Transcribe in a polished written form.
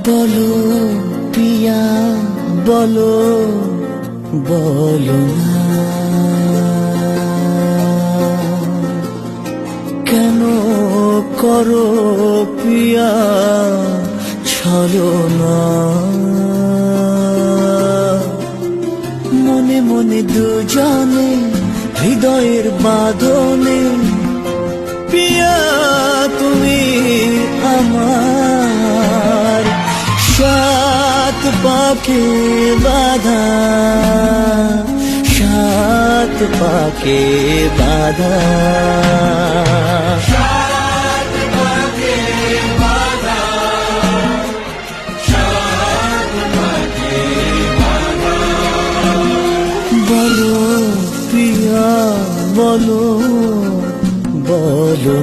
বলো পিয়া বলো বলো না, কেন করো পিয়া ছলনা। মনে মনে দুজনে হৃদয়ের বাঁধনে পিয়া তুমি আমার, সাত পাকে বাঁধা, সাত পাকে বাঁধা, সাত পাকে বাঁধা, সাত পাকে বাঁধা। বলো পিয়া বলো বলো।